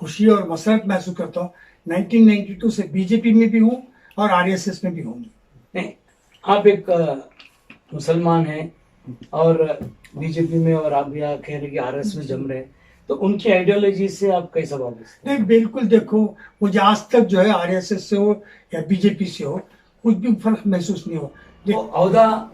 खुशी और मसरत महसूस करता हूँ। 1992 से बीजेपी में भी हूँ और आरएसएस में भी हूँ। नहीं, आप एक मुसलमान हैं और बीजेपी में, और आप यहाँ कह रहे कि आरएस में जम रहे हैं, तो उनकी आइडियोलॉजी से आप कैसा वापस? नहीं, बिल्कुल। देखो, मुझे आज तक जो है आरएसएस से हो या बीजेपी से हो, कुछ भी फर्क महसूस नहीं हो। वो अहदा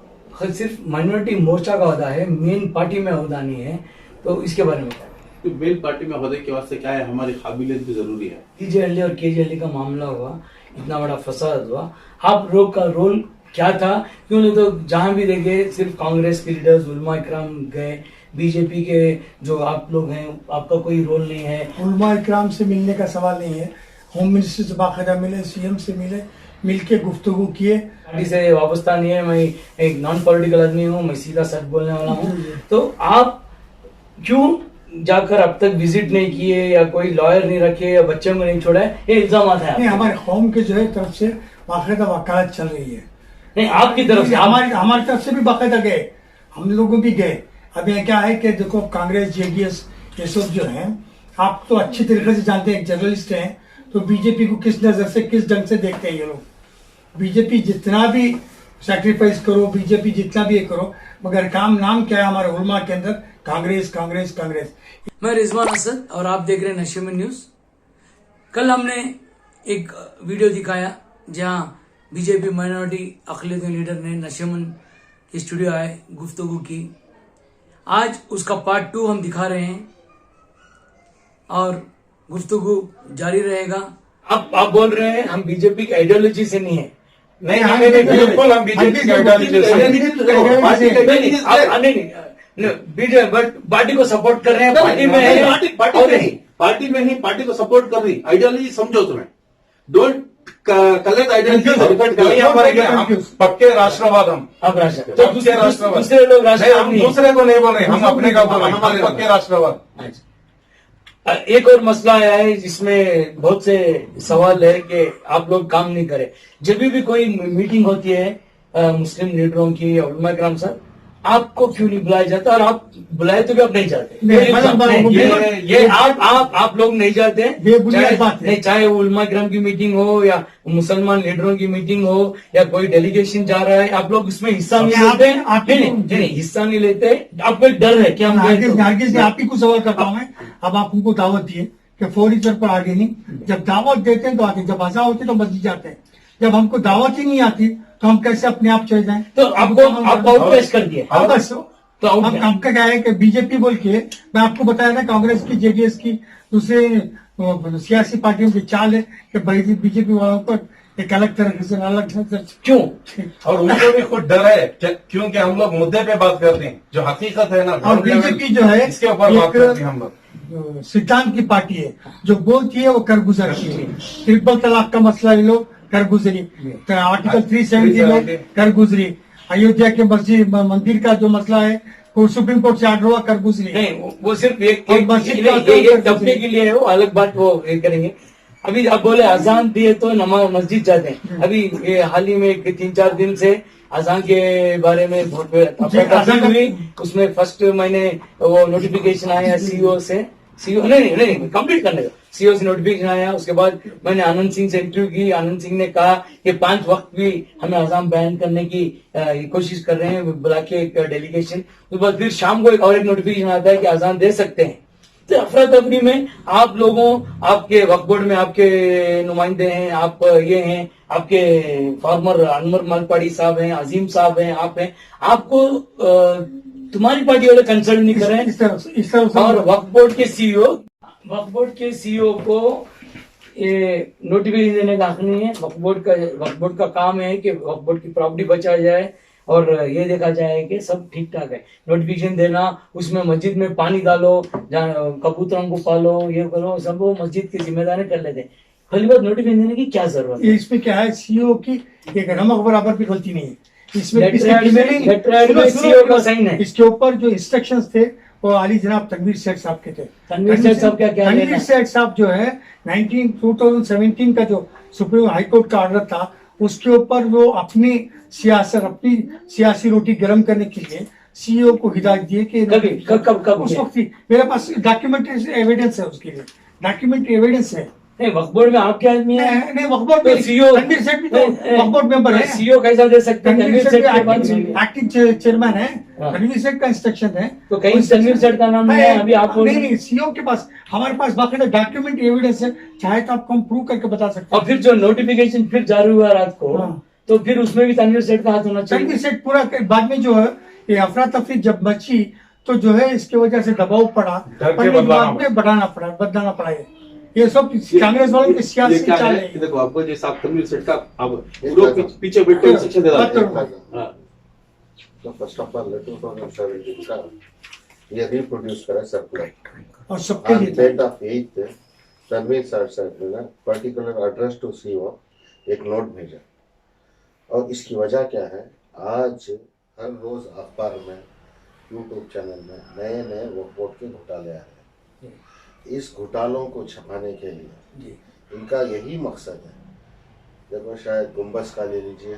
सिर्फ माइनॉरिटी मोर्चा का अहदा है, मेन पार्टी में अहदा नहीं है, तो इसके बारे में क्या? तो मेन पार्टी में अहदे के वास्ते क्या है, हमारी काबिलियत भी जरूरी है। टीजेएलए और केजेएलए का मामला हुआ, इतना बड़ा फसाद हुआ, आप लोग का रोल क्या था? क्यों नहीं तो जहां भी देखे सिर्फ कांग्रेस के लीडर्स उलमा इकराम गए, बीजेपी के जो आप लोग हैं आपका कोई रोल नहीं है। उलमा इकराम से मिलने का सवाल नहीं है। होम मिनिस्टर से बाकायदा मिले, सीएम से मिले, मिलके गुफ्तगू किए। पार्टी से वाबस्ता नहीं है, मैं एक नॉन पॉलिटिकल आदमी हूँ, मैं सीधा सच बोलने वाला हूँ। तो आप क्यों जाकर अब तक विजिट नहीं किए, या कोई लॉयर नहीं रखे, या बच्चों को नहीं छोड़ा है? ये इल्जाम आता है। नहीं, हमारे कौम के जो है तरफ से बाकायदा वकालत चल रही है। नहीं, आपकी तरफ से? हमारी तरफ से भी बाकायदा गए, हम लोगों भी गए। अब ये क्या है कि देखो, कांग्रेस जेडीएस ये सब जो है, आप तो अच्छी तरीके से जानते हैं, जर्नलिस्ट हैं, तो बीजेपी को किस नजर से, किस ढंग से देखते हैं ये लोग। बीजेपी जितना भी सैक्रिफाइस करो, बीजेपी जितना भी ये करो, मगर नाम क्या है हमारे उलमा के अंदर? कांग्रेस कांग्रेस कांग्रेस। मैं रिजवान असद और आप देख रहे हैं नशेमन न्यूज। कल हमने एक वीडियो दिखाया जहां बीजेपी माइनॉरिटी अक़लियती लीडर ने नशेमन के स्टूडियो आए, गुफ्तगू की। आज उसका पार्ट 2 हम दिखा रहे हैं और गुफ्तगू जारी रहेगा। आप बोल रहे हैं हम बीजेपी की आइडियोलॉजी से नहीं है। नहीं, बिल्कुल हम बीजेपी की आइडियोलॉजी बीजेपी बट पार्टी को सपोर्ट कर रहे हैं, पार्टी में है, पार्टी में ही पार्टी को सपोर्ट कर रही। आइडियोलॉजी समझो तुम्हें, डोंट कलेक्ट आइडियोलॉजी। हम पक्के राष्ट्रवाद, हम अब राष्ट्र तो दूसरे राष्ट्रवाद, दूसरे लोग नहीं, राष्ट्र हम दूसरे को नहीं बोल रहे, हम अपने का बोल रहे हैं, हम पक्के राष्ट्रवाद। एक और मसला आया है जिसमें बहुत से सवाल है कि आप लोग काम नहीं करे। जब भी कोई मीटिंग होती है मुस्लिम लीडरों की या उलमा इकराम साहब, आपको क्यों नहीं बुलाया जाता? और आप बुलाए तो भी आप नहीं जाते। ये आप लोग नहीं जाते, चाहे उलमा इकराम की मीटिंग हो या मुसलमान लीडरों की मीटिंग हो या कोई डेलीगेशन जा रहा है, आप लोग उसमें हिस्सा नहीं लेते। नहीं, हिस्सा नहीं लेते। आपको एक डर है कि हम आप ही को सवाल करता हूँ मैं। अब आप उनको दावत दिए कि फौरी तौर पर आगे नहीं, जब दावत देते हैं तो आते, जब आजा होते तो मस्जिद जाते हैं। जब हमको दावत ही नहीं आती तो हम कैसे अपने आप चले जाएं? तो आपको आउटप्लेस कर दिया। बस तो हमका क्या है कि बीजेपी बोल के, मैं आपको बताया ना, कांग्रेस की, जेडीएस की, दूसरे सियासी पार्टियों की चाल है कि बीजेपी वालों पर एक अलग तरह से, अलग क्यों? और उनको भी खुद डर है क्योंकि हम लोग मुद्दे पे बात करते हैं, जो हकीकत है ना। और बीजेपी जो है इसके ऊपर बात करते हैं हम लोग। सिद्धांत की पार्टी है, जो बोलती है वो कर गुजरती है। ट्रिपल तलाक का मसला ले लो, कर गुजरी। आर्टिकल 370 लो, कर गुजरी। अयोध्या के मस्जिद मंदिर का जो मसला है, वो सुप्रीम कोर्ट से आर्डर हुआ, कर गुजरी। नहीं, वो सिर्फ एक दफे के लिए है, वो अलग बात, वो करेंगे। अभी आप बोले अजान दिए तो नमाज मस्जिद जाते हैं। अभी ये हाल ही में 3-4 दिन से अजान के बारे में बहुत हुई। उसमें फर्स्ट मैंने वो नोटिफिकेशन आया सीईओ से, नहीं कंप्लीट करने का सीईओ से नोटिफिकेशन आया। उसके बाद मैंने आनंद सिंह से इंटरव्यू की। आनंद सिंह ने कहा कि 5 वक्त भी हमें अजान बैन करने की कोशिश कर रहे हैं, बुला के एक डेलीगेशन। उसके बाद फिर शाम को एक नोटिफिकेशन आता है कि अजान दे सकते हैं। तो अफरा तफरी में आप लोगों, आपके वक्फ बोर्ड में आपके नुमाइंदे हैं, आप ये हैं, आपके फॉर्मर अनवर मालपाड़ी साहब हैं, अजीम साहब हैं, आप हैं, आपको तुम्हारी पार्टी वाले कंसल्ट नहीं कर रहे हैं। और वक्फ बोर्ड के सीईओ को ये नोटिफिकेशन देने का हक नहीं है। वक्फ बोर्ड का काम है कि वक्फ बोर्ड की प्रॉपर्टी बचाया जाए और ये देखा जाए कि सब ठीक ठाक है। नोटिफिकेशन देना, उसमें मस्जिद में पानी डालो, कबूतरों को पालो, ये करो, सब वो मस्जिद की जिम्मेदारी कर लेते हैं। पहली बात, नोटिफिकेशन देने की क्या जरूरत है? इसमें क्या है, सीईओ की एक नमक बराबर भी गलती नहीं है इसमें। इसके ऊपर जो इंस्ट्रक्शंस थे वो आली जनाब तनवीर शेख साहब के थे। तनवीर शेख साहब क्या तनवीर शेख साहब जो है 2017 का जो सुप्रीम हाईकोर्ट का ऑर्डर था, उसके ऊपर वो अपनी सियासी रोटी गर्म करने के लिए सीईओ को हिदायत दिए कि कब उस वक्त ही मेरे पास डॉक्यूमेंट्री एविडेंस है उसके लिए। डॉक्यूमेंट्री एविडेंस है। नहीं वक्फ बोर्ड में आपके आदमी है नहीं वक्फ बोर्ड तो में सीईओ तनवीर सेठ भी तो वक्फ बोर्ड मेंबर है। सीईओ कैसा दे सकते हैं? तनवीर तनवीर सेठ सेठ की बात सुनिए। एक्टिंग चेयरमैन है। हाँ। तनवीर सेठ का इंस्ट्रक्शन है। तो कहीं तनवीर सेठ का नाम नहीं है, अभी आप बोल रहे हैं। नहीं सीईओ के पास, हमारे पास बाकायदा डॉक्यूमेंट्री एविडेंस है, चाहे तो आपको हम प्रूव करके बता सकते और फिर जो नोटिफिकेशन फिर जारी हुआ रात को, हाँ। तो फिर उसमें भी तनवीर सेठ का हाथ होना हैं। तनवीर चाहिए। सेठ पूरा बाद में जो है ये अफरा तफरी जब मची तो जो है इसकी वजह से दबाव पड़ा, डर के पड़ने के बदलाना बाद में बदलाना पड़ा ये सब कांग्रेस वालों की ये सियासी क्या चाल है है। कि देखो आपको जैसे आप तनवीर सेठ का अब लोग पीछे बैठ के इंस्ट्रक्शन दे रहे हैं। हाँ। तो फर्स्ट ऑफ ऑल 2017 का ये रिप्रोड्यूस करा सर्कुलर और सबके ऑन लिए था। डेट ऑफ 8th तनवीर साहब ने पर्टिकुलर एड्रेस टू सीईओ एक नोट भेजा और इसकी वजह क्या है, आज हर रोज अखबार में यूट्यूब चैनल में नए नए वोट के घोटाले आ रहे हैं। इस घोटालों को छपाने के लिए इनका यही मकसद है। देखो शायद गुम्बस का ले लीजिए,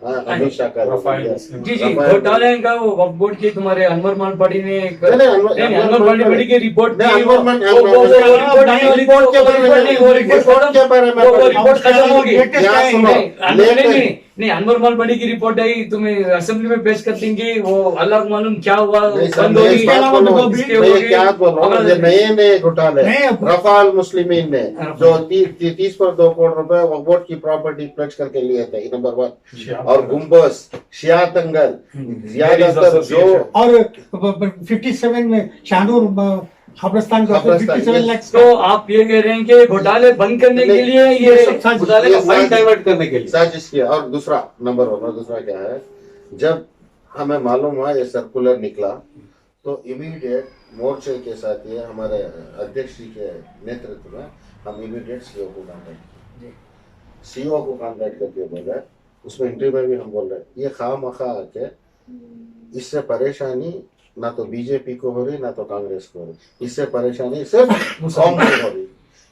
अमित शाह का ले लीजिए। जी जी घोटाले का वो वक्फ बोर्ड के तुम्हारे अनवर मालपाड़ी ने एक नहीं, अनवर मालपाड़ी की रिपोर्ट नहीं, थी, अनवर वो- मान- वो- वो- वो अनवर- रिपोर्ट नहीं वाली थी, रिपोर्ट के बारे में वो रिपोर्ट नहीं, वो रिपोर्ट के बारे में वो रिपोर्ट खत्म होगी। यहाँ सुनो, नहीं नहीं अनवर मालपाड़ी की रिपोर्ट आई, तुम्हें असेंबली में पेश कर देंगे, वो अलग मालूम क्या हुआ, नहीं सर, बंद मैं होगी। इस बात बोल रहा हूँ, इसके मैं होगी। क्या बोल रहा हूँ, ये नए नए घोटाले नए- रफाल मुस्लिमीन ने जो 30 पर 2 करोड़ रुपए वोट की प्रॉपर्टी प्लेज करके लिए थे, नंबर 1। और गुम्बस, शिया दंगल, ज्यादातर जो और 57 में शाहनूर खबरस्तान का खबरस्तान, 57 yes। लाख तो आप ये कह रहे हैं कि घोटाले बंद करने के लिए ये सब साजिश- घोटाले का ये माइंड डाइवर्ट करने के लिए साजिश किया। और दूसरा नंबर 1 और दूसरा क्या है, जब हमें मालूम हुआ ये सर्कुलर निकला तो इमीडिएट मोर्चे के साथ ये हमारे अध्यक्ष जी के नेतृत्व में हम इमीडिएट सीईओ को कांटेक्ट किए। सीईओ को कांटेक्ट करके बोला, उसमें इंटरव्यू में भी हम बोल रहे हैं ये खामखा के इससे परेशानी ना तो बीजेपी को हो रही ना तो कांग्रेस को हो रही, इससे परेशानी सिर्फ कौम को हो रही।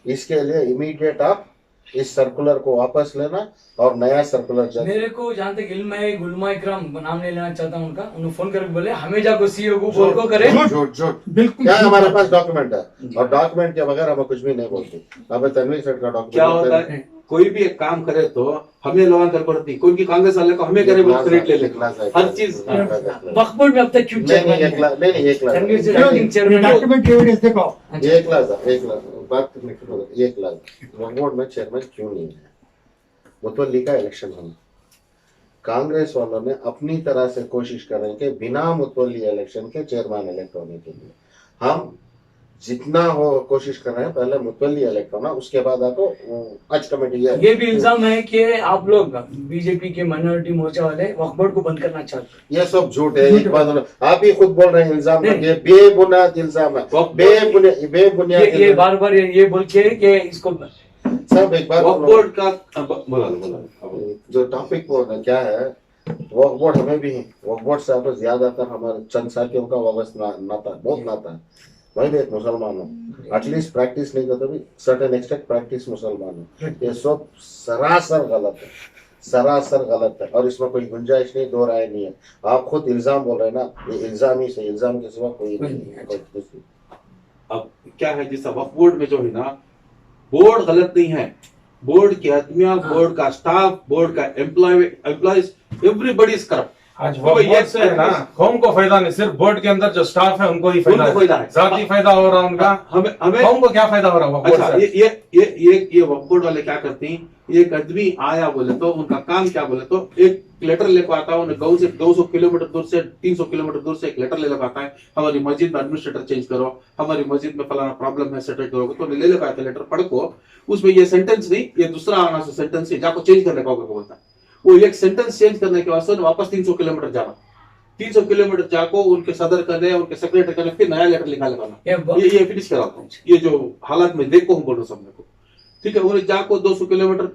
इसके लिए इमीडिएट आप इस सर्कुलर को वापस लेना और नया सर्कुलर जारी। मेरे को जहाँ तक इल्म है, गुलमा इकराम नाम नहीं लेना चाहता हूँ उनका, उन्होंने फोन करके बोले हमेशा को सीईओ को बोल को करे। झूठ झूठ बिल्कुल क्या है, हमारे पास डॉक्यूमेंट है और डॉक्यूमेंट के बगैर हमें कुछ भी नहीं बोलते। अब तनवीर सेठ का क्या होता डॉक्यूमेंट है, कोई भी एक काम करे तो हमें लोगों कर पड़ती, कोई भी कांग्रेस वाले को हमें करे बोल क्रेडिट ले लेते हर चीज। वक्फ बोर्ड में अब तक क्यों नहीं एक लाख नहीं एक तनवीर से लाख acting chairman हो। डॉक्यूमेंट एविडेंस देखो। एक लाख बात करने की जरूरत, 1 लाख बोर्ड में चेयरमैन क्यों नहीं है? मुतवल्ली का इलेक्शन होना, कांग्रेस वालों ने अपनी तरह से कोशिश करें कि बिना मुतवल्ली इलेक्शन के चेयरमैन इलेक्ट होने के लिए हम जितना हो कोशिश कर रहे हैं, पहले मुतवल्ली इलेक्ट होना, उसके बाद आपको आज कमेटी ये भी इल्जाम है कि आप लोग बीजेपी के माइनॉरिटी मोर्चा वाले वक्फ बोर्ड को बंद करना चाहते हैं। ये सब झूठ है। एक बात आप ही खुद बोल रहे हैं इल्जाम नहीं। ये बेबुनियाद इल्जाम है, बेबुनियाद ये बार बार ये बोल के कि इसको सब एक बार वक्फ बोर्ड का बोला जो टॉपिक वो क्या है, वक्फ बोर्ड हमें भी वक्फ बोर्ड से आपको ज्यादातर हमारे चंद साथियों का वाबस्ता नाता बहुत नाता है। मैं भी एक मुसलमान हूँ, एटलीस्ट प्रैक्टिस नहीं करता भी सर्टेन एक्सटेंट प्रैक्टिस मुसलमान हूँ। ये सब सरासर गलत है, सरासर गलत है और इसमें कोई गुंजाइश नहीं, दो राय नहीं है। आप खुद इल्जाम बोल रहे हैं ना, ये इल्जाम ही से, इल्जाम के सिवा कोई नहीं है। अब क्या है, जैसा वक्फ बोर्ड में जो है ना, बोर्ड गलत नहीं है, बोर्ड की आदमियां, बोर्ड का स्टाफ, बोर्ड का एम्प्लॉयज, एवरीबडी इज करप्ट। आज वो बोर्ड से है ना, कौम को फायदा नहीं, सिर्फ बोर्ड के अंदर जो स्टाफ है उनको ही फायदा उनको फायदा है। जाती फायदा हो रहा है उनका। हमें कौम को क्या फायदा हो रहा है बोर्ड अच्छा, से? ये वक्फ बोर्ड वाले क्या करते हैं, एक आदमी आया बोले तो उनका काम क्या बोले तो एक लेटर लेकर आता है, उन्हें गाँव से 200 किलोमीटर दूर से 300 किलोमीटर दूर से एक लेटर ले लेकर आता है, हमारी मस्जिद में एडमिनिस्ट्रेटर चेंज करो, हमारी मस्जिद में फलाना प्रॉब्लम है सेटल करोगे, तो ले लेकर आता है लेटर पढ़ को, उसमें ये सेंटेंस नहीं, ये दूसरा आना से सेंटेंस है, जाको चेंज करने का बोलता है। वो एक सेंटेंस चेंज करने के वास्ते वापस 300 किलोमीटर जाना, 300 किलोमीटर जाको उनके सदर करने, उनके सेक्रेटरी करने, फिर नया लेटर लिखा लगाना। ये फिनिश कराता हूँ, ये जो हालात में देखो हम बोल रहे सब को, ठीक है। उन्हें जाको 200 किलोमीटर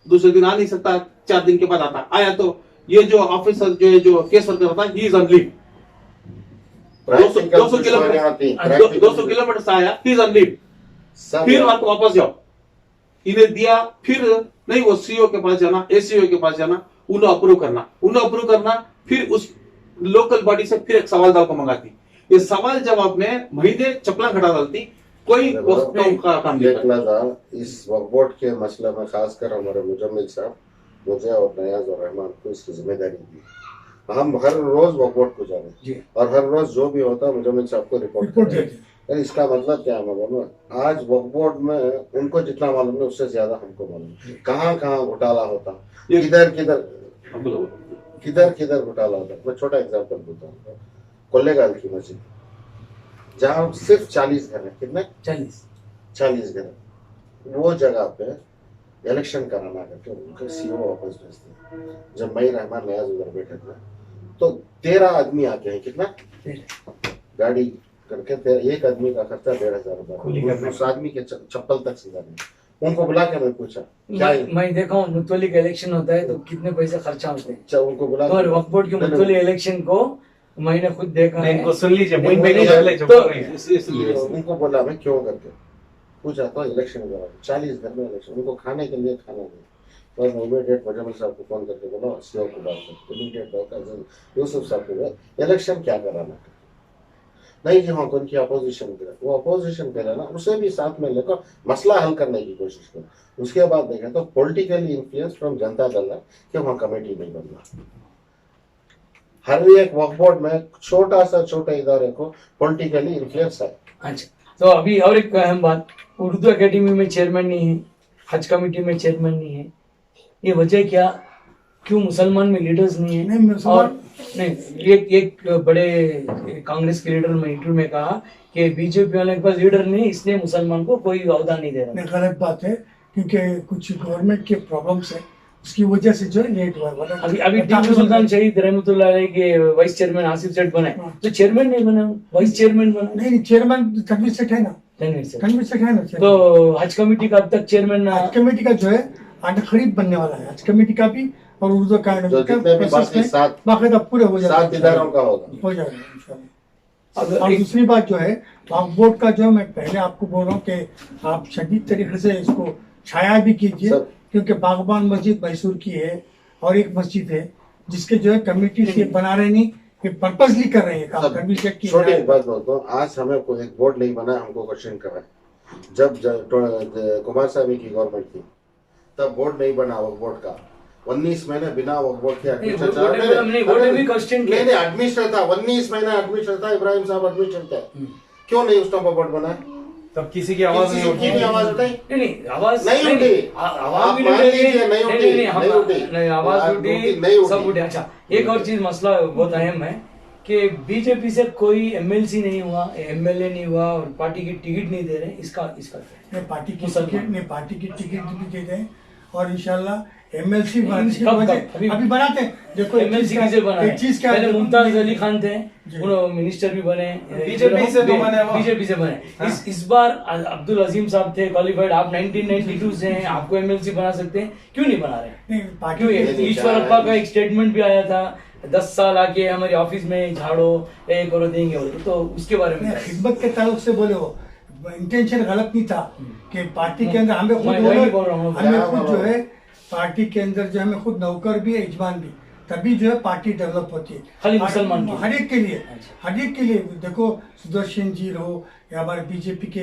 दूसरे दिन आ नहीं सकता, 4 दिन के बाद आता, आया तो ये जो ऑफिसर जो केस वर्कर था, he is on leave. 200 kilometre से आया, ही इज ऑन लीव, फिर आपको वापस जाओ, इन्हें दिया, फिर नहीं वो सीईओ के पास जाना, एसीओ के पास जाना, उन्हें अप्रूव करना, फिर उस लोकल बॉडी से फिर एक सवाल दाल को मंगाती। ये सवाल जवाब में महीने चपला घटा डालती, कोई वक्तों का काम नहीं एक करता। लहजा इस वक्फ बोर्ड के मसले में खासकर हमारे मुजम्मिल साहब मुझे और नयाज और रहमान को इसकी जिम्मेदारी दी। हम हर रोज वक्फ बोर्ड को जाने जी। और हर रोज जो भी होता है मुजम्मिल साहब को रिपोर्ट रिपोर्ट करें। देते हैं। यानी इसका मतलब क्या है मालूम है, आज वक्फ बोर्ड में उनको जितना मालूम है उससे ज्यादा हमको मालूम है कहाँ कहाँ घोटाला होता, ये- किधर किधर बोलो। किधर किधर घोटाला होता है। मैं छोटा एग्जांपल देता हूँ, कोल्लेगाल की मस्जिद जहाँ सिर्फ 40 घर है, कितने 40 घर है, वो जगह पे इलेक्शन कराना करके उनके सीओ वापस भेजते हैं। जब मई रहमान नयाज उधर बैठे थे तो 13 आदमी आते हैं, कितना गाड़ी करके एक आदमी का खर्चा 1,500 रुपए, उस आदमी के चप्पल तक सीधा नहीं। उनको बुला के मैं पूछा क्या मैं देखा हूँ मुतवली का इलेक्शन होता है तो कितने पैसे खर्चा होते हैं। उनको बुला तो वक्फ बोर्ड के मुतवली इलेक्शन को मैंने खुद देखा है। इनको सुन लीजिए, नहीं, मुंबई नहीं, के पहले जो तो- बोल रहे हैं। इसलिए उनको बोला मैं क्यों करके पूछा तो इलेक्शन करा 40 घर में इलेक्शन, उनको खाने के लिए खाना नहीं। तो मैं इमीडिएट मुजम्मिल साहब को फोन करके बोला सीओ को बात कर, इमीडिएट यूसुफ साहब को इलेक्शन क्या कराना नहीं जी, हाँ उनकी अपोजिशन करे, वो अपोजिशन करे ना उसे भी साथ में लेकर मसला हल करने की कोशिश करो। उसके बाद देखें तो politically influence from Janata Dal है कि वहाँ कमेटी नहीं बनना। हर एक वक्फ बोर्ड में छोटा सा छोटे इदारे को पॉलिटिकली इन्फ्लुएंस है। अच्छा, तो अभी और एक अहम बात, उर्दू एकेडमी में चेयरमैन नहीं है, हज कमेटी में चेयरमैन नहीं है, ये वजह क्या, क्यों मुसलमान में लीडर्स नहीं है? नहीं, मुसलमान- और नहीं, एक बड़े कांग्रेस के लीडर ने इंटरव्यू में कहा कि बीजेपी वाले के पास लीडर नहीं, इसलिए मुसलमान को कोई अहदा नहीं दे रहा। नहीं, गलत बात है क्योंकि कुछ गवर्नमेंट के प्रॉब्लम्स है, उसकी वजह से जो है लेट हुआ है। वरना- अभी टीपू सुल्तान शहीद रहमतुल्लाह अलैह के वाइस चेयरमैन आसिफ सेठ बने, तो चेयरमैन नहीं बना, वाइस चेयरमैन बना। नहीं, चेयरमैन तनवीर सेठ है ना, तनवीर सेठ। तनवीर सेठ है ना। तो हज कमेटी का अब तक चेयरमैन हज कमेटी का जो है आगे खरीद बनने वाला है, हज कमेटी का भी और उर्दू अकादमी जो का जितने भी प्रोसेस बाकी में सात बाकायदा पूरे हो 7 इदारों का होगा। हो जाएगा इंशाल्लाह। अब और एक- दूसरी बात जो है वक्फ बोर्ड का जो मैं पहले आपको बोल रहा हूँ कि आप शदीद तरीके से इसको छाया भी कीजिए, सब। क्योंकि बागबान मस्जिद मैसूर की है और एक मस्जिद है जिसके जो है कमेटी से बना रहे नहीं, ये पर्पसली कर रहे हैं काम। सब। तनवीर सेठ की छोटी हिदायत- बात बोलता हूँ, आज हमें कोई एक बोर्ड नहीं बना, हमको क्वेश्चन कर रहा है। जब कुमार साहब की गवर्नमेंट थी तब बोर्ड नहीं बना वक्फ बोर्ड का, 19 महीने बिना वक्फ बोर्ड के एडमिनिस्ट्रेटर बोर्ड ने- बोर्ड ने भी क्वेश्चन किया। नहीं एडमिनिस्ट्रेटर था, 19 महीने एडमिनिस्ट्रेटर था, इब्राहिम साहब एडमिनिस्ट्रेटर थे। क्यों नहीं उस टाइम पर बोर्ड बना? तब किसी की आवाज नहीं किसी उठी। की भी आवाज उठाई नहीं, आवाज नहीं उठी। आवाज भी आप मान नहीं उठी, लीजिए, नहीं उठी, नहीं उठी। नहीं, आवाज आप उठी, नहीं उठी। सब उठे। अच्छा, एक और चीज मसला बहुत अहम है कि बीजेपी से कोई एमएलसी नहीं हुआ, एमएलए नहीं हुआ और पार्टी की टिकट नहीं दे रहे, इसका क्या है? नहीं, पार्टी की मुसलमान। टिकट नहीं, पार्टी की टिकट भी दे दें और इंशाल्लाह एमएलसी कब- अभी अभी- बनाते हैं। देखो एक एमएलसी चीज क्या- किसे बना है? एक चीज क्या पहले है, मुमताज अली खान थे, जी। उन्होंने मिनिस्टर भी बने, बीजेपी से तो बने वो। बीजेपी से बने। इस बार अब्दुल अजीम साहब थे क्वालिफाइड, आप 1992 से हैं, आपको एमएलसी बना सकते हैं, क्यों नहीं बना रहे? नहीं, पार्टी क्यों? की- नहीं, ईश्वर अप्पा का एक स्टेटमेंट भी आया था, 10 साल आके हमारे ऑफिस में झाड़ो, ये करो, देंगे वो, तो उसके बारे में नहीं, क्या है? खिदमत के ताल्लुक से बोले वो इंटेंशन गलत नहीं था कि पार्टी के अंदर हमें खुद मैं वही नौकर- बोल रहा हूँ। हमें क्या खुद जो बोल है पार्टी के अंदर जो हमें खुद नौकर भी है, इजमान भी, तभी जो है पार्टी डेवलप होती है। खाली मुसलमान के हर एक के लिए, अच्छा। हर एक के लिए। देखो सुदर्शन जी हो या हमारे बीजेपी के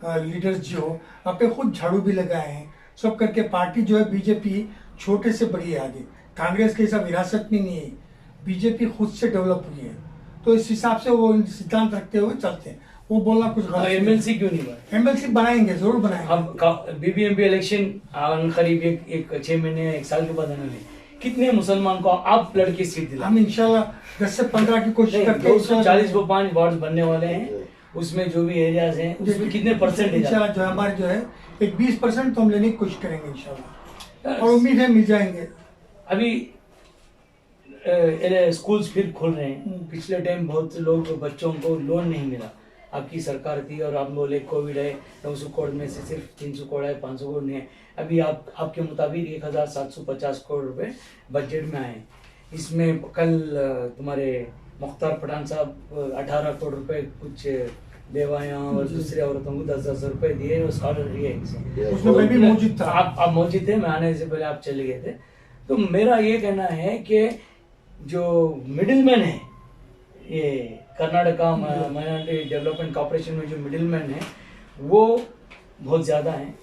लीडर्स जी हो, अपने खुद झाड़ू भी लगाए हैं, सब करके पार्टी जो है बीजेपी छोटे से बड़ी है आगे। कांग्रेस के हिसाब विरासत में नहीं है, बीजेपी खुद से डेवलप हुई है, तो इस हिसाब से वो सिद्धांत रखते हुए चलते हैं। वो बोलना कुछ गलत नहीं। एमएलसी क्यों नहीं बना? एमएलसी बनाएंगे, जरूर बनाएंगे। अब बीबीएमपी इलेक्शन करीब एक 6 महीने 1 साल के बाद आने में कितने मुसलमान को आप लड़के सीट दिला? हम इंशाल्लाह 10 से 15 की कोशिश करके 240 को 5 वार्ड बनने वाले हैं, उसमें जो भी एरियाज हैं उसमें कितने परसेंट इंशाल्लाह जो हमारे जो है एक 20% तो हम लेने की कोशिश करेंगे इंशाल्लाह, और उम्मीद है मिल जाएंगे। अभी स्कूल्स फिर खोल रहे हैं। पिछले टाइम बहुत लोग बच्चों को लोन नहीं मिला, आपकी सरकार थी और आप बोले कोविड है, 900 करोड़ में से सिर्फ 300 करोड़ है, 500 करोड़ नहीं है। अभी आपके मुताबिक 1750 करोड़ रुपए बजट में आए। इसमें कल तुम्हारे मुख्तार पठान साहब 18 करोड़ रुपए कुछ बेवायां और दूसरे औरतों को 10,000 रुपए दिए और स्कॉलर दिए इनसे। उसमें मैं भी मौजूद था। आप मौजूद थे, मैं आने से पहले आप चले गए थे। तो मेरा ये कहना है कि जो मिडिलमैन है, ये कर्नाटका माइनॉरिटी डेवलपमेंट कॉर्पोरेशन में जो मिडिलमैन है, वो बहुत ज़्यादा हैं,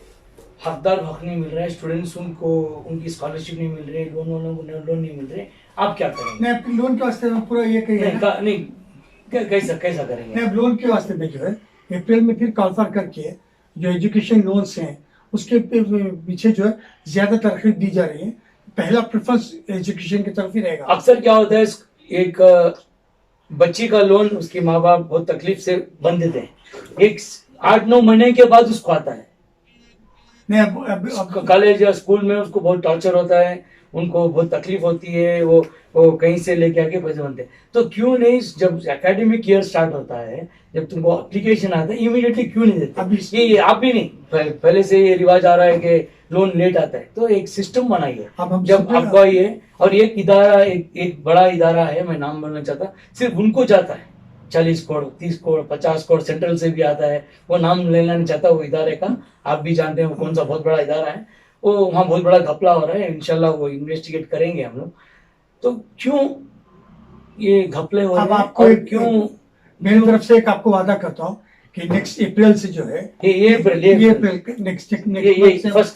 हकदार हक नहीं मिल रहा है, स्टूडेंट्स उनको उनकी स्कॉलरशिप नहीं मिल रही, लोन नहीं मिल रहे, आप क्या करेंगे? नहीं अब लोन के वास्ते में पूरा ये कही है नहीं, ना, नहीं कैसा करेंगे? नहीं अब लोन के वास्ते में जो है अप्रैल में फिर कॉन्फर करके जो एजुकेशन लोन्स हैं उसके पीछे जो है ज्यादा तरक्की दी जा रही है। पहला प्रेफरेंस एजुकेशन की तरफ ही रहेगा। अक्सर क्या होता है, एक बच्ची का लोन उसके माँ बाप बहुत तकलीफ से बन देते हैं, एक 8-9 महीने के बाद उसको आता है। नहीं अब कॉलेज या स्कूल में उसको बहुत टॉर्चर होता है, उनको बहुत तकलीफ होती है, वो कहीं से लेके आके पैसे बनते हैं। तो क्यों नहीं, जब एकेडमिक ईयर स्टार्ट होता है, जब तुमको एप्लीकेशन आता है, इमीडिएटली क्यों नहीं देते? अभी ये आप भी नहीं, पहले से ये रिवाज आ रहा है कि लोन लेट आता है, तो एक सिस्टम बनाइए। अब हम जब समझे- आपका ये और एक इदारा, एक बड़ा इदारा है, मैं नाम बोलना चाहता, सिर्फ उनको जाता है 40 करोड़, 30 करोड़, 50 करोड़, सेंट्रल से भी आता है, वो नाम लेना नहीं चाहता वो इदारे का, आप भी जानते हैं वो कौन सा बहुत बड़ा इदारा है, वो वहाँ बहुत बड़ा घपला हो रहा है, इंशाल्लाह वो इन्वेस्टिगेट करेंगे हम लोग। तो क्यों ये घपले हो अब रहे हैं आपको और एक क्यों मेरी तरफ से एक आपको वादा करता हूँ कि नेक्स्ट अप्रैल से जो है ये अप्रैल नेक्स्ट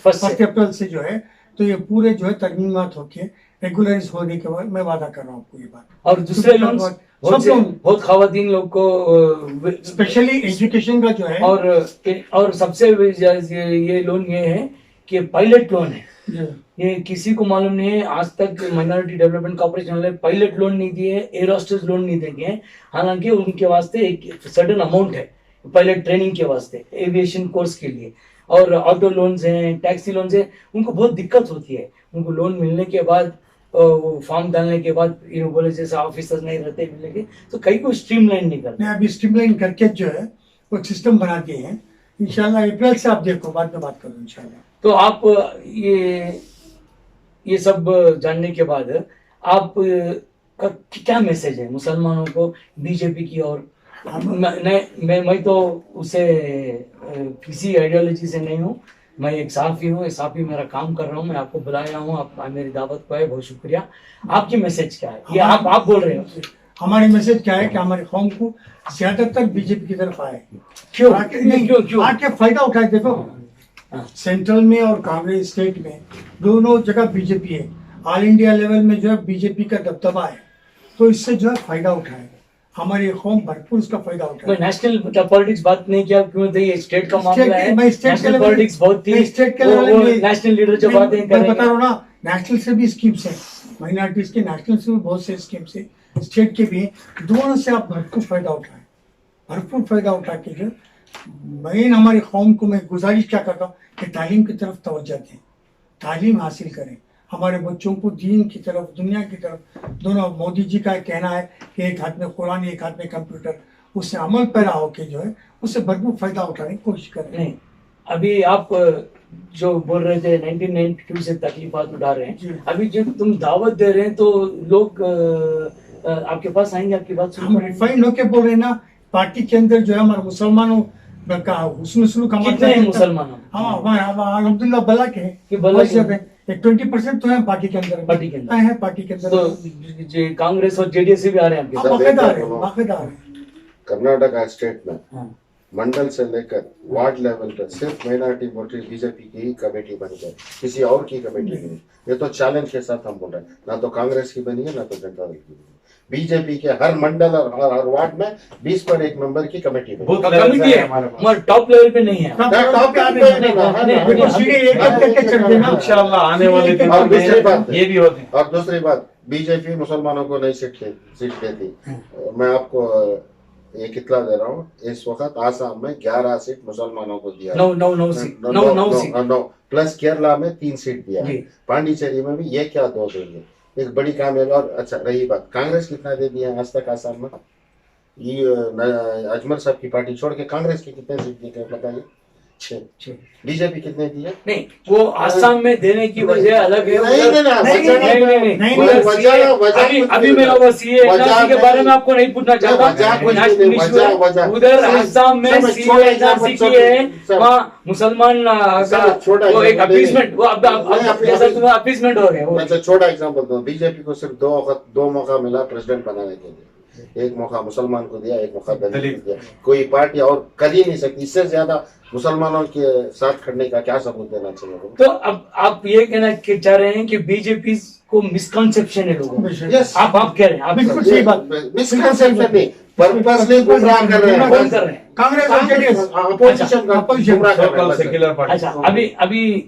फर्स्ट अप्रैल से जो है तो ये पूरे जो है तरमीमात होके रेगुलराइज होने के बाद मैं वादा कर रहा हूँ आपको ये बात। और दूसरे लोन सब लोन बहुत खवातीन लोग को स्पेशली एजुकेशन का जो है और सबसे ये लोन ये है कि पायलट लोन है, जो ये किसी को मालूम नहीं है, आज तक माइनॉरिटी डेवलपमेंट कॉर्पोरेशन ने पायलट लोन नहीं दिए, एयर होस्टेस लोन नहीं देंगे हैं। हालांकि उनके वास्ते एक सडन अमाउंट है पायलट ट्रेनिंग के वास्ते, एविएशन कोर्स के लिए, और ऑटो लोन्स हैं, टैक्सी लोन्स हैं, उनको बहुत दिक्कत होती है। उनको लोन मिलने के बाद वो फॉर्म डालने के बाद ये बोले जैसे ऑफिसर्स नहीं रहते मिलने के, तो कहीं को स्ट्रीमलाइन नहीं करते। मैं अभी स्ट्रीमलाइन करके जो है वो सिस्टम बना दिए हैं। इंशाल्लाह अप्रैल से आप देखो, बाद में बात करो इंशाल्लाह। तो आप ये सब जानने के बाद आप का क्या मैसेज है मुसलमानों को बीजेपी की ओर? मैं तो उसे किसी आइडियोलॉजी से नहीं हूँ, मैं एक साफी हूँ, एक साफी मेरा काम कर रहा हूँ, मैं आपको बुलाया हूँ, आप मेरी दावत को है, बहुत शुक्रिया। आपकी मैसेज क्या है? ये आप बोल रहे हो। हमारी मैसेज क्या है कि हमारी कौम को ज्यादातर बीजेपी की तरफ आए, क्यों क्यों आके फायदा उठाए। देखो सेंट्रल में और कांग्रेस स्टेट में दोनों जगह बीजेपी है, ऑल इंडिया लेवल में जो है बीजेपी का दबदबा है, तो इससे जो है फायदा उठाए, हमारी कौम भरपूर उसका फायदा उठाए। नेशनल पॉलिटिक्स बात नहीं किया, क्यों थे? ये स्टेट का मामला है, मैं स्टेट के नेशनल लेवल पॉलिटिक्स बहुत थी, स्टेट के लेवल में नेशनल लीडर जो बातें मैं करेंगे। बता रहा हूँ ना, नेशनल से भी स्कीम्स हैं, माइनॉरिटीज के नेशनल से भी बहुत से स्कीम्स हैं, स्टेट के भी, दोनों से आप भरपूर फायदा उठाएं, भरपूर फायदा उठा के जो मेन हमारी कौम को मैं गुजारिश क्या करता हूँ कि तालीम की तरफ तवज्जो दें, तालीम हासिल करें, हमारे बच्चों को दीन की तरफ, दुनिया की तरफ दोनों। मोदी जी का कहना है कि एक हाथ में कुरान, एक हाथ में कंप्यूटर, उससे अमल पैदा होके जो है उससे भरपूर फायदा उठाने की कोशिश करें। नहीं, अभी आप जो बोल रहे थे 1992 से तकलीफात उठा रहे जी। हैं, अभी जो तुम दावत दे रहे हैं तो लोग आपके पास आएंगे, आपकी बात हम सुनेंगे। रिफाइंड होके बोल रहे हैं ना, पार्टी के अंदर जो है हमारे मुसलमानों का हुस्न सलूक कितने हैं मुसलमान? हाँ अल्हम्दुलिल्लाह भला के हैं, कि भला बहुत के ज्यादा हैं। एक 20% तो है पार्टी के अंदर, पार्टी के अंदर। है पार्टी के तो अंदर, कांग्रेस और जेडीएस से भी आ रहे हैं आपके आप पास? वाक़ेदार है, वाक़ेदार है। कर्नाटका स्टेट में हाँ। मंडल से लेकर वार्ड लेवल तक सिर्फ माइनॉरिटी वोटर बीजेपी की ही कमेटी बनी है, किसी और की कमेटी नहीं। ये तो चैलेंज के साथ हम बोल रहे हैं, ना तो कांग्रेस की बनी है ना तो जनता दल की बनी है। बीजेपी के हर मंडल और हर वार्ड में 20 पर 1 मेंबर की कमेटी बनी बूथ है। लेवल कमिटी से है, हमारे पास। मगर टॉप लेवल पे नहीं है। टॉप पे आने नहीं, देखो सीढ़ी एक एक करके चढ़ देना। इंशाल्लाह आने वाले दिन और दूसरी बात में ये भी होती है। और दूसरी बात, बीजेपी मुसलमानों को नहीं सीट देती। मैं आपको एक इतला दे रहा हूँ, इस वक्त आसाम में 11 सीट मुसलमानों को दिया, 9 सीट प्लस केरला में 3 सीट दिया है, जी। पांडिचेरी में भी ये क्या 2 देंगे, एक बड़ी कामयाबी। और अच्छा रही बात, कांग्रेस कितना दे दिया आज तक आसाम में? ये अजमल साहब की पार्टी छोड़ के कांग्रेस की कितने सीट निकले बताइए? 6। बीजेपी कितने दिए? नहीं, वो आसाम में देने की वजह अलग है। अभी मैं वो सीए के बारे में आपको नहीं पूछना चाहता। उधर आसाम में सीए की है, वहाँ मुसलमान वो एक अपीसमेंट, वो अब जैसा तुम्हें अपीसमेंट हो गया। अच्छा छोटा एग्जांपल दो, बीजेपी को सिर्फ 2 मौका मिला प्रेसिडेंट बनाने के लिए, एक मौका मुसलमान को दिया, एक मौका दलित को दिया। कोई पार्टी और कर ही नहीं सकती। इससे ज्यादा मुसलमानों के साथ खड़ने का क्या सबूत देना चाहिए? तो अब आप ये कहना चाह रहे हैं कि बीजेपी को मिसकॉन्सेप्शन है लोगों में। Yes. आप कह रहे हैं, आप बिल्कुल सही बात। मिसकंसेप्शन नहीं, पर्पसली गुमराह कर रहे कौन कर रहे हैं। हैं? कांग्रेस और जेडीएस अपोजिशन का गुमराह कर रहे हैं। सेक्युलर पार्टी अच्छा, अभी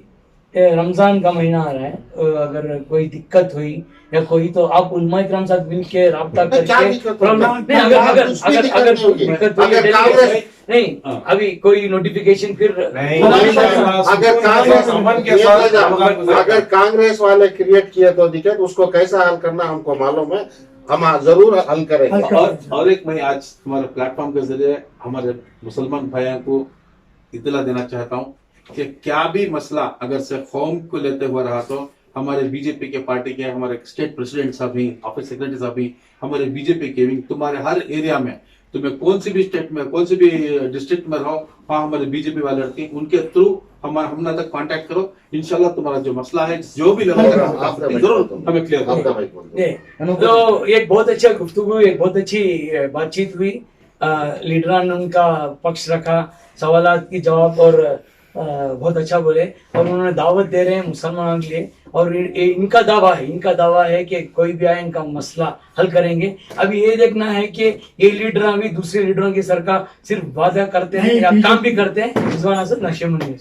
रमजान का महीना आ रहा है, अगर कोई दिक्कत हुई या कोई, तो आप उलमा इकराम साथ मिल के राब्ता क्या करके दिक्कत प्रॉब्लम होगी? नहीं, अगर कुछ भी दिक्कत अगर नहीं होगी। दिक्कत हुई अगर है, कांग्रेस- नहीं, अभी कोई नोटिफिकेशन फिर नहीं, अगर कांग्रेस वाले क्रिएट किए तो दिक्कत, उसको कैसा हल करना हमको मालूम है, हम जरूर हल करेंगे। और एक मैं आज हमारे प्लेटफॉर्म के जरिए हमारे मुसलमान भाइयों को इतला देना चाहता हूँ कि क्या भी मसला अगर से कौम को लेते हुए रहा तो हमारे बीजेपी के पार्टी के हमारे स्टेट प्रेसिडेंट साहब भी, ऑफिस सेक्रेटरी साहब भी, हमारे बीजेपी के विंग तुम्हारे हर एरिया में, तुम्हें कौन सी भी स्टेट में, कौन सी भी डिस्ट्रिक्ट में रहो, वहाँ हमारे बीजेपी वाले रहते हैं, उनके थ्रू हमने तक कांटेक्ट करो। इंशाल्लाह तुम्हारा जो मसला है, जो भी लेवल जरूर हमें क्लियर करो। आपका माइक बोल दो। तो एक बहुत अच्छा गुफ्तगू, एक बहुत अच्छी बातचीत हुई। लीडरान ने उनका पक्ष रखा, सवालात की जवाब और बहुत अच्छा बोले, और उन्होंने दावत दे रहे हैं मुसलमानों के लिए, और इनका दावा है कि कोई भी आए इनका मसला हल करेंगे। अभी ये देखना है कि ये लीडर अभी दूसरे लीडरों की सरकार सिर्फ वादा करते हैं या काम भी करते हैं। रिजवान हसन, नशे मुनीस।